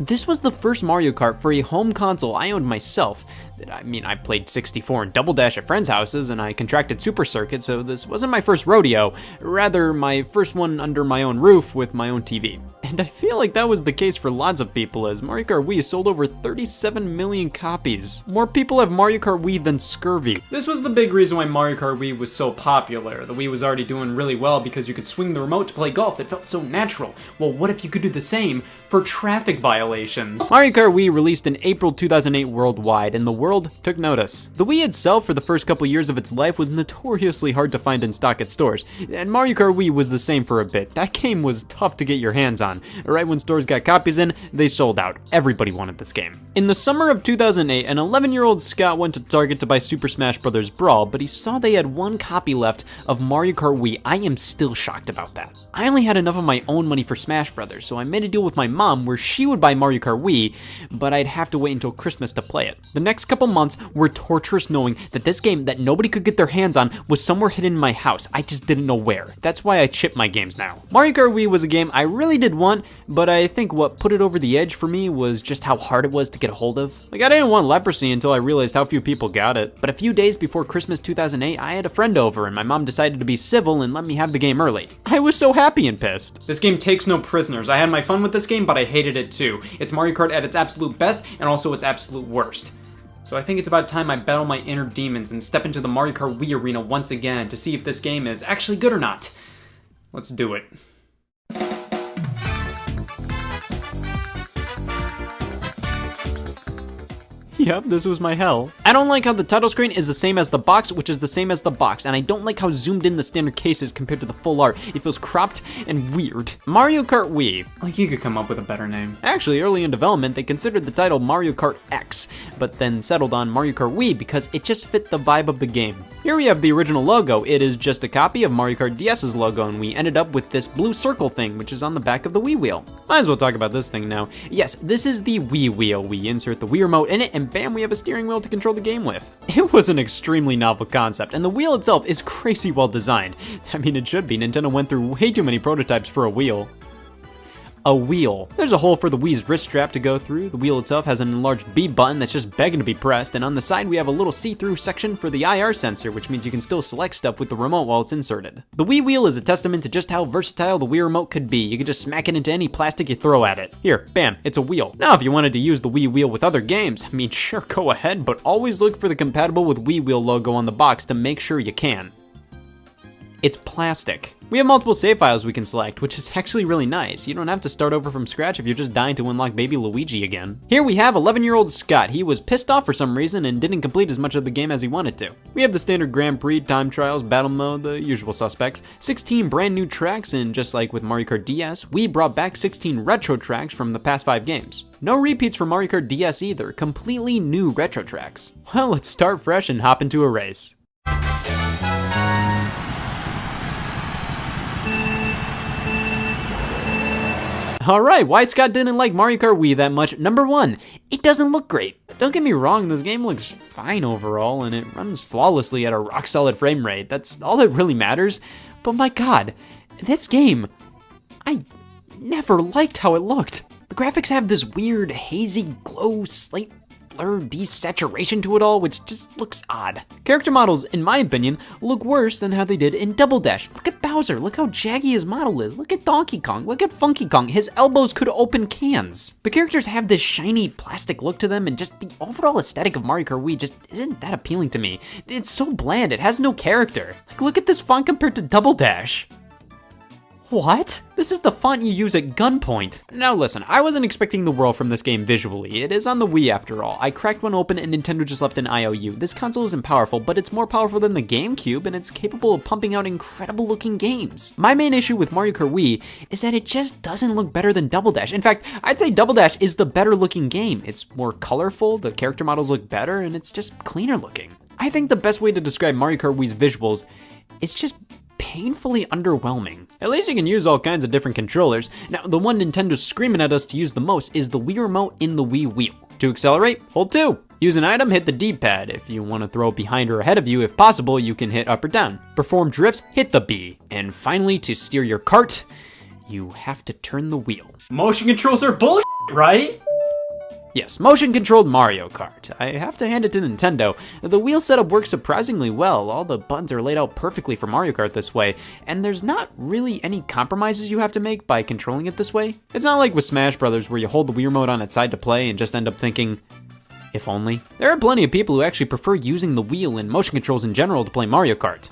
This was the first Mario Kart for a home console I owned myself. I mean, I played 64 and Double Dash at friends' houses, and I contracted Super Circuit, so this wasn't my first rodeo, rather my first one under my own roof with my own TV. And I feel like that was the case for lots of people, as Mario Kart Wii sold over 37 million copies. More people have Mario Kart Wii than scurvy. This was the big reason why Mario Kart Wii was so popular. The Wii was already doing really well because you could swing the remote to play golf. It felt so natural. Well, what if you could do the same for traffic violations? Mario Kart Wii released in April 2008 worldwide, and the world took notice. The Wii itself, for the first couple years of its life, was notoriously hard to find in stock at stores, and Mario Kart Wii was the same for a bit. That game was tough to get your hands on. Right when stores got copies in, they sold out. Everybody wanted this game. In the summer of 2008, an 11-year-old Scott went to Target to buy Super Smash Bros. Brawl, but he saw they had one copy left of Mario Kart Wii. I am still shocked about that. I only had enough of my own money for Smash Bros., so I made a deal with my mom where she would buy Mario Kart Wii, but I'd have to wait until Christmas to play it. The next couple months were torturous, knowing that this game that nobody could get their hands on was somewhere hidden in my house. I just didn't know where. That's why I chip my games now. Mario Kart Wii was a game I really did want, but I think what put it over the edge for me was just how hard it was to get a hold of. Like, I didn't want leprosy until I realized how few people got it. But a few days before Christmas 2008, I had a friend over and my mom decided to be civil and let me have the game early. I was so happy and pissed. This game takes no prisoners. I had my fun with this game, but I hated it too. It's Mario Kart at its absolute best and also its absolute worst. So I think it's about time I battle my inner demons and step into the Mario Kart Wii arena once again to see if this game is actually good or not. Let's do it. Yep, this was my hell. I don't like how the title screen is the same as the box, which is the same as the box, and I don't like how zoomed in the standard case is compared to the full art. It feels cropped and weird. Mario Kart Wii. Like, you could come up with a better name. Actually, early in development, they considered the title Mario Kart X, but then settled on Mario Kart Wii because it just fit the vibe of the game. Here we have the original logo. It is just a copy of Mario Kart DS's logo, and we ended up with this blue circle thing, which is on the back of the Wii wheel. Might as well talk about this thing now. Yes, this is the Wii wheel. We insert the Wii remote in it, and bam, we have a steering wheel to control the game with. It was an extremely novel concept, and the wheel itself is crazy well designed. I mean, it should be. Nintendo went through way too many prototypes for a wheel. A wheel. There's a hole for the Wii's wrist strap to go through. The wheel itself has an enlarged B button that's just begging to be pressed, and on the side we have a little see-through section for the IR sensor, which means you can still select stuff with the remote while it's inserted. The Wii wheel is a testament to just how versatile the Wii remote could be. You can just smack it into any plastic you throw at it. Here, bam, it's a wheel. Now, if you wanted to use the Wii wheel with other games, I mean, sure, go ahead, but always look for the compatible with Wii wheel logo on the box to make sure you can. It's plastic. We have multiple save files we can select, which is actually really nice. You don't have to start over from scratch if you're just dying to unlock baby Luigi again. Here we have 11-year-old Scott. He was pissed off for some reason and didn't complete as much of the game as he wanted to. We have the standard Grand Prix, time trials, battle mode, the usual suspects, 16 brand new tracks, and just like with Mario Kart DS, we brought back 16 retro tracks from the past 5 games. No repeats for Mario Kart DS either, completely new retro tracks. Well, let's start fresh and hop into a race. Alright, why Scott didn't like Mario Kart Wii that much? Number 1, it doesn't look great. Don't get me wrong, this game looks fine overall, and it runs flawlessly at a rock-solid frame rate. That's all that really matters. But my god, this game, I never liked how it looked. The graphics have this weird, hazy, glow, slight blur, desaturation to it all, which just looks odd. Character models, in my opinion, look worse than how they did in Double Dash. Look at Bowser, look how jaggy his model is. Look at Donkey Kong, look at Funky Kong, his elbows could open cans. The characters have this shiny plastic look to them, and just the overall aesthetic of Mario Kart Wii just isn't that appealing to me. It's so bland, it has no character. Like, look at this font compared to Double Dash. What? This is the font you use at gunpoint. Now listen, I wasn't expecting the world from this game visually. It is on the Wii after all. I cracked one open and Nintendo just left an IOU. This console isn't powerful, but it's more powerful than the GameCube, and it's capable of pumping out incredible looking games. My main issue with Mario Kart Wii is that it just doesn't look better than Double Dash. In fact, I'd say Double Dash is the better looking game. It's more colorful, the character models look better, and it's just cleaner looking. I think the best way to describe Mario Kart Wii's visuals is just painfully underwhelming. At least you can use all kinds of different controllers. Now, the one Nintendo's screaming at us to use the most is the Wii remote in the Wii wheel. To accelerate, hold 2. Use an item, hit the D-pad. If you want to throw it behind or ahead of you, if possible, you can hit up or down. Perform drifts, hit the B. And finally, to steer your cart, you have to turn the wheel. Motion controls are bullshit, right? Yes, motion-controlled Mario Kart. I have to hand it to Nintendo. The wheel setup works surprisingly well. All the buttons are laid out perfectly for Mario Kart this way, and there's not really any compromises you have to make by controlling it this way. It's not like with Smash Brothers where you hold the Wii remote on its side to play and just end up thinking, if only. There are plenty of people who actually prefer using the wheel and motion controls in general to play Mario Kart.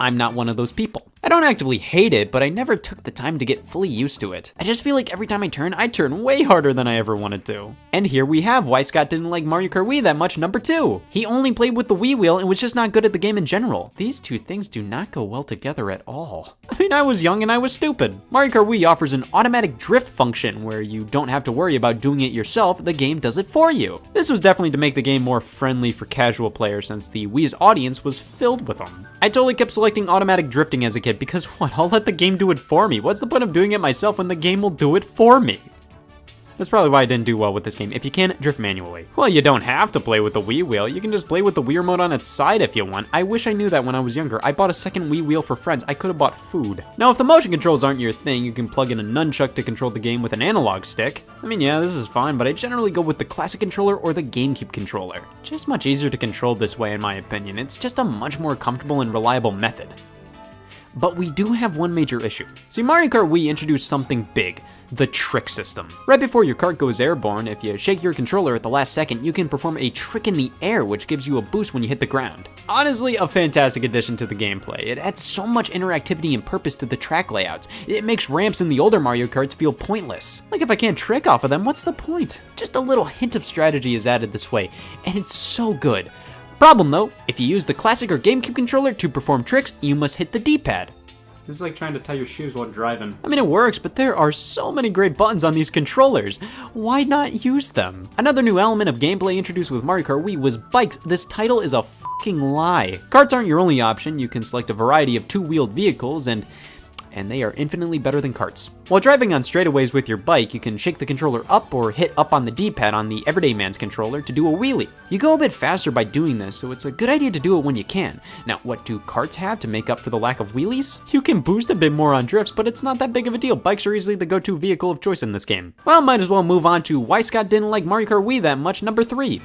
I'm not one of those people. I don't actively hate it, but I never took the time to get fully used to it. I just feel like every time I turn way harder than I ever wanted to. And here we have why Scott didn't like Mario Kart Wii that much, number 2. He only played with the Wii wheel and was just not good at the game in general. These two things do not go well together at all. I mean, I was young and I was stupid. Mario Kart Wii offers an automatic drift function where you don't have to worry about doing it yourself, the game does it for you. This was definitely to make the game more friendly for casual players since the Wii's audience was filled with them. I totally kept selecting automatic drifting as a kid because what? I'll let the game do it for me. What's the point of doing it myself when the game will do it for me? That's probably why I didn't do well with this game. If you can't drift manually. Well, you don't have to play with the Wii wheel. You can just play with the Wii remote on its side if you want. I wish I knew that when I was younger. I bought a second Wii wheel for friends. I could have bought food. Now, if the motion controls aren't your thing, you can plug in a nunchuck to control the game with an analog stick. I mean, yeah, this is fine, but I generally go with the classic controller or the GameCube controller. Just much easier to control this way, in my opinion. It's just a much more comfortable and reliable method. But we do have one major issue. See, Mario Kart Wii introduced something big, the trick system. Right before your kart goes airborne, if you shake your controller at the last second, you can perform a trick in the air, which gives you a boost when you hit the ground. Honestly, a fantastic addition to the gameplay. It adds so much interactivity and purpose to the track layouts. It makes ramps in the older Mario Karts feel pointless. Like if I can't trick off of them, what's the point? Just a little hint of strategy is added this way, and it's so good. Problem though, if you use the classic or GameCube controller to perform tricks, you must hit the D-pad. This is like trying to tie your shoes while driving. I mean, it works, but there are so many great buttons on these controllers. Why not use them? Another new element of gameplay introduced with Mario Kart Wii was bikes. This title is a fucking lie. Karts aren't your only option. You can select a variety of two-wheeled vehicles and they are infinitely better than karts. While driving on straightaways with your bike, you can shake the controller up or hit up on the D-pad on the everyday man's controller to do a wheelie. You go a bit faster by doing this, so it's a good idea to do it when you can. Now, what do karts have to make up for the lack of wheelies? You can boost a bit more on drifts, but it's not that big of a deal. Bikes are easily the go-to vehicle of choice in this game. Well, might as well move on to why Scott didn't like Mario Kart Wii that much, number 3.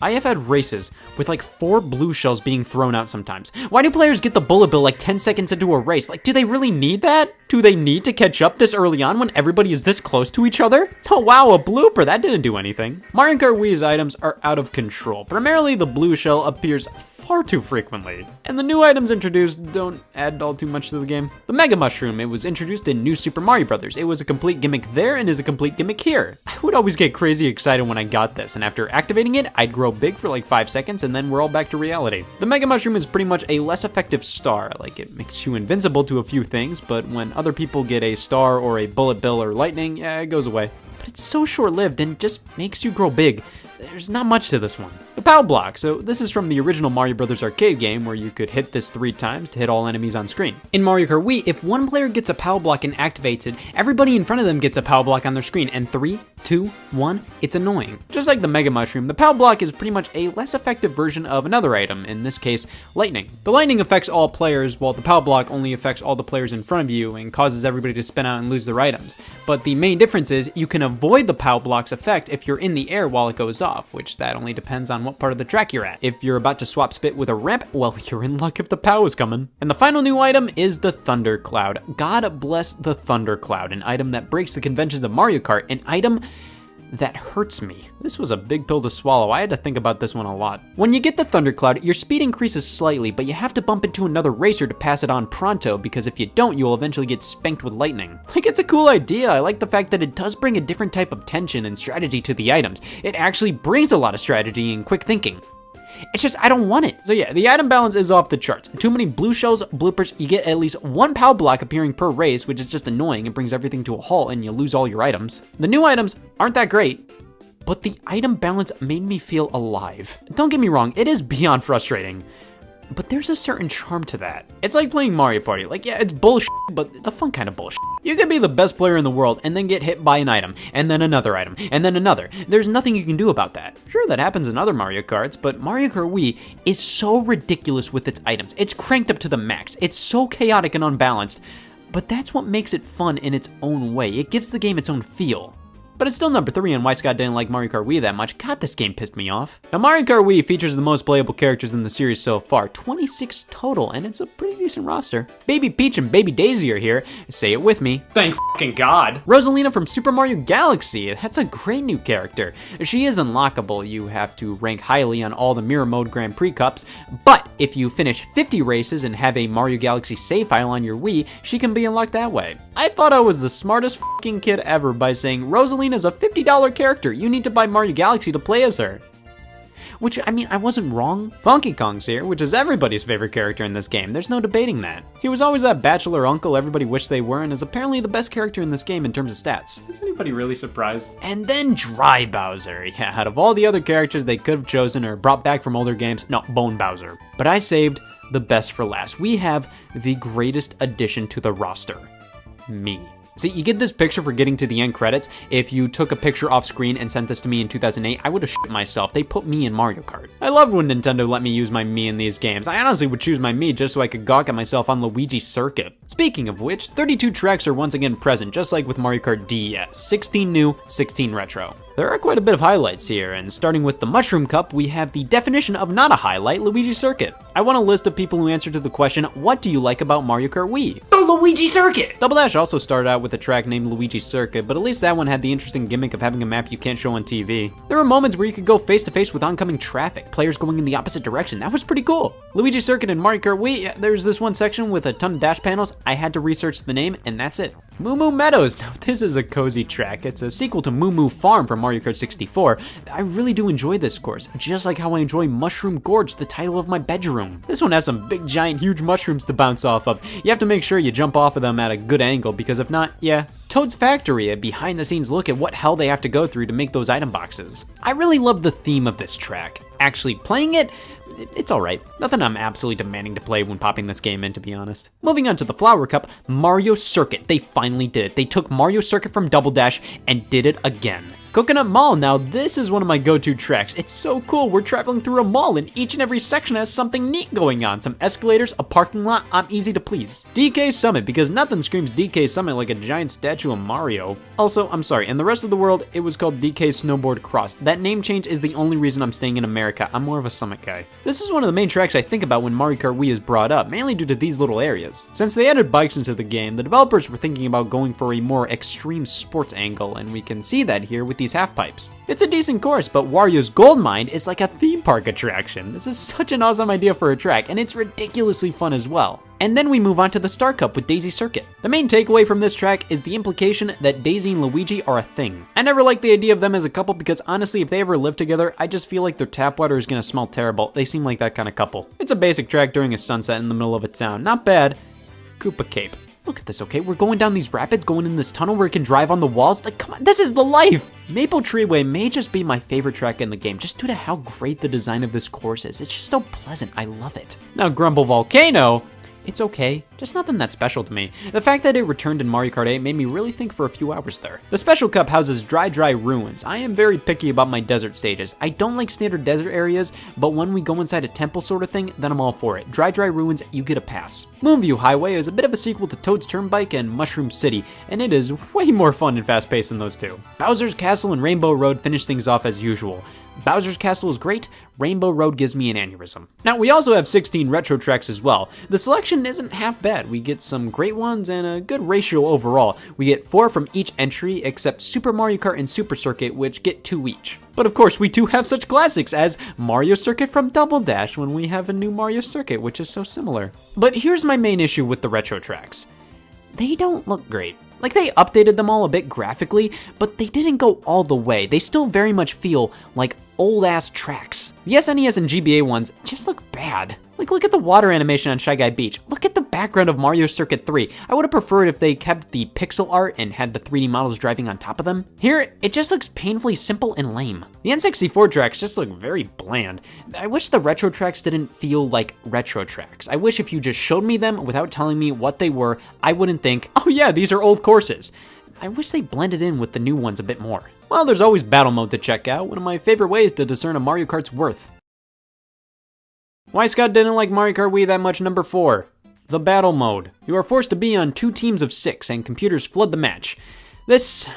I have had races with like 4 blue shells being thrown out sometimes. Why do players get the bullet bill like 10 seconds into a race? Like, do they really need that? Do they need to catch up this early on when everybody is this close to each other? Oh wow, a blooper, that didn't do anything. Mario Kart Wii's items are out of control. Primarily, the blue shell appears far too frequently. And the new items introduced don't add all too much to the game. The Mega Mushroom, it was introduced in New Super Mario Brothers. It was a complete gimmick there and is a complete gimmick here. I would always get crazy excited when I got this, and after activating it, I'd grow big for like 5 seconds and then we're all back to reality. The Mega Mushroom is pretty much a less effective star. Like, it makes you invincible to a few things, but when other people get a star or a bullet bill or lightning, yeah, it goes away. But it's so short-lived and just makes you grow big. There's not much to this one. The POW block. So this is from the original Mario Brothers arcade game where you could hit this 3 times to hit all enemies on screen. In Mario Kart Wii, if one player gets a POW block and activates it, everybody in front of them gets a POW block on their screen, and 3, 2, 1, it's annoying. Just like the Mega Mushroom, the POW block is pretty much a less effective version of another item, in this case, lightning. The lightning affects all players, while the POW block only affects all the players in front of you and causes everybody to spin out and lose their items. But the main difference is you can avoid the POW block's effect if you're in the air while it goes off, which that only depends on what part of the track you're at. If you're about to swap spit with a ramp, well, you're in luck if the POW is coming. And the final new item is the Thunder Cloud. God bless the Thunder Cloud, an item that breaks the conventions of Mario Kart, an item that hurts me. This was a big pill to swallow. I had to think about this one a lot. When you get the Thunder Cloud, your speed increases slightly, but you have to bump into another racer to pass it on pronto, because if you don't, you'll eventually get spanked with lightning. Like, it's a cool idea. I like the fact that it does bring a different type of tension and strategy to the items. It actually brings a lot of strategy and quick thinking. It's just, I don't want it. So yeah, the item balance is off the charts. Too many blue shells, bloopers, you get at least 1 POW block appearing per race, which is just annoying. It brings everything to a halt and you lose all your items. The new items aren't that great, but the item balance made me feel alive. Don't get me wrong, it is beyond frustrating, but there's a certain charm to that. It's like playing Mario Party. Like, yeah, it's bullshit, but the fun kind of bullshit. You could be the best player in the world and then get hit by an item, and then another item, and then another. There's nothing you can do about that. Sure, that happens in other Mario Karts, but Mario Kart Wii is so ridiculous with its items. It's cranked up to the max. It's so chaotic and unbalanced, but that's what makes it fun in its own way. It gives the game its own feel. But it's still number 3 on why Scott didn't like Mario Kart Wii that much. God, this game pissed me off. Now, Mario Kart Wii features the most playable characters in the series so far, 26 total, and it's a pretty decent roster. Baby Peach and Baby Daisy are here. Say it with me. Thank fucking God. Rosalina from Super Mario Galaxy. That's a great new character. She is unlockable. You have to rank highly on all the Mirror Mode Grand Prix Cups, but if you finish 50 races and have a Mario Galaxy save file on your Wii, she can be unlocked that way. I thought I was the smartest fucking kid ever by saying Rosalina is a $50 character. You need to buy Mario Galaxy to play as her. Which, I mean, I wasn't wrong. Funky Kong's here, which is everybody's favorite character in this game. There's no debating that. He was always that bachelor uncle everybody wished they were, and is apparently the best character in this game in terms of stats. Is anybody really surprised? And then Dry Bowser. Yeah, out of all the other characters they could have chosen or brought back from older games, no, Bone Bowser. But I saved the best for last. We have the greatest addition to the roster. Me. See, you get this picture for getting to the end credits. If you took a picture off screen and sent this to me in 2008, I would have shit myself. They put me in Mario Kart. I loved when Nintendo let me use my Mii in these games. I honestly would choose my Mii just so I could gawk at myself on Luigi Circuit. Speaking of which, 32 tracks are once again present, just like with Mario Kart DS. 16 new, 16 retro. There are quite a bit of highlights here, and starting with the Mushroom Cup, we have the definition of not a highlight, Luigi Circuit. I want a list of people who answered to the question, what do you like about Mario Kart Wii? The Luigi Circuit! Double Dash also started out with a track named Luigi Circuit, but at least that one had the interesting gimmick of having a map you can't show on TV. There were moments where you could go face to face with oncoming traffic, players going in the opposite direction. That was pretty cool. Luigi Circuit and Mario Kart Wii, there's this one section with a ton of dash panels. I had to research the name, and that's it. Moo Moo Meadows. Now, this is a cozy track. It's a sequel to Moo Moo Farm from Mario Kart 64. I really do enjoy this course, just like how I enjoy Mushroom Gorge, the title of my bedroom. This one has some big, giant, huge mushrooms to bounce off of. You have to make sure you jump off of them at a good angle, because if not, yeah. Toad's Factory, a behind-the-scenes look at what hell they have to go through to make those item boxes. I really love the theme of this track. Actually playing it, it's alright. Nothing I'm absolutely demanding to play when popping this game in, to be honest. Moving on to the Flower Cup, Mario Circuit. They finally did it. They took Mario Circuit from Double Dash and did it again. Coconut Mall, now this is one of my go-to tracks. It's so cool, we're traveling through a mall and each and every section has something neat going on. Some escalators, a parking lot, I'm easy to please. DK Summit, because nothing screams DK Summit like a giant statue of Mario. Also, I'm sorry, in the rest of the world, it was called DK Snowboard Cross. That name change is the only reason I'm staying in America. I'm more of a Summit guy. This is one of the main tracks I think about when Mario Kart Wii is brought up, mainly due to these little areas. Since they added bikes into the game, the developers were thinking about going for a more extreme sports angle, and we can see that here with these half pipes. It's a decent course, but Wario's Gold Mine is like a theme park attraction. This is such an awesome idea for a track, and it's ridiculously fun as well. And then we move on to the Star Cup with Daisy Circuit. The main takeaway from this track is the implication that Daisy and Luigi are a thing. I never liked the idea of them as a couple because honestly, if they ever live together, I just feel like their tap water is gonna smell terrible. They seem like that kind of couple. It's a basic track during a sunset in the middle of a town. Not bad. Koopa Cape. Look at this, okay? We're going down these rapids, going in this tunnel where we can drive on the walls. Like, come on, this is the life! Maple Treeway may just be my favorite track in the game, just due to how great the design of this course is. It's just so pleasant, I love it. Now, Grumble Volcano, it's okay, just nothing that special to me. The fact that it returned in Mario Kart 8 made me really think for a few hours there. The Special Cup houses Dry Ruins. I am very picky about my desert stages. I don't like standard desert areas, but when we go inside a temple sort of thing, then I'm all for it. Dry Ruins, you get a pass. Moonview Highway is a bit of a sequel to Toad's Turnpike and Mushroom City, and it is way more fun and fast-paced than those two. Bowser's Castle and Rainbow Road finish things off as usual. Bowser's Castle is great, Rainbow Road gives me an aneurysm. Now, we also have 16 retro tracks as well. The selection isn't half bad. We get some great ones and a good ratio overall. We get 4 from each entry, except Super Mario Kart and Super Circuit, which get 2 each. But of course, we do have such classics as Mario Circuit from Double Dash when we have a new Mario Circuit, which is so similar. But here's my main issue with the retro tracks. They don't look great. Like, they updated them all a bit graphically, but they didn't go all the way. They still very much feel like old-ass tracks. The SNES and GBA ones just look bad. Like, look at the water animation on Shy Guy Beach. Look at the background of Mario Circuit 3. I would have preferred if they kept the pixel art and had the 3D models driving on top of them. Here, it just looks painfully simple and lame. The N64 tracks just look very bland. I wish the retro tracks didn't feel like retro tracks. I wish if you just showed me them without telling me what they were, I wouldn't think, oh yeah, these are old courses. I wish they blended in with the new ones a bit more. Well, there's always battle mode to check out, one of my favorite ways to discern a Mario Kart's worth. Why Scott didn't like Mario Kart Wii that much, number 4. The battle mode. You are forced to be on 2 teams of 6 and computers flood the match. This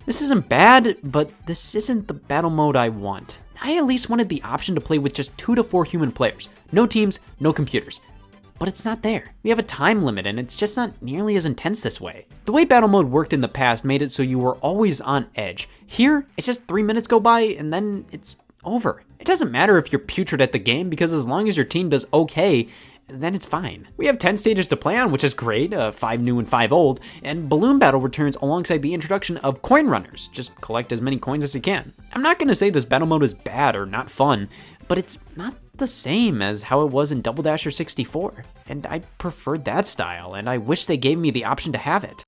isn't bad, but this isn't the battle mode I want. I at least wanted the option to play with just 2 to 4 human players. No teams, no computers. But it's not there. We have a time limit and it's just not nearly as intense this way. The way battle mode worked in the past made it so you were always on edge. Here, it's just 3 minutes go by and then it's over. It doesn't matter if you're putrid at the game because as long as your team does okay, then it's fine. We have 10 stages to play on, which is great, 5 new and 5 old, and Balloon Battle returns alongside the introduction of coin runners. Just collect as many coins as you can. I'm not gonna say this battle mode is bad or not fun, but it's not the same as how it was in Double Dash or 64, and I preferred that style, and I wish they gave me the option to have it.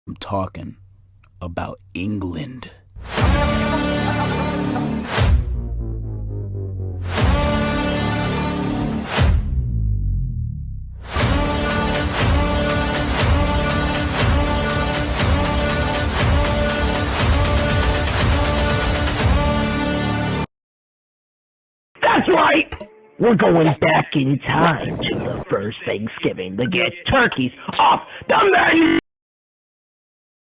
I'm talking about England. That's right! We're going back in time to the first Thanksgiving to get turkeys off the menu!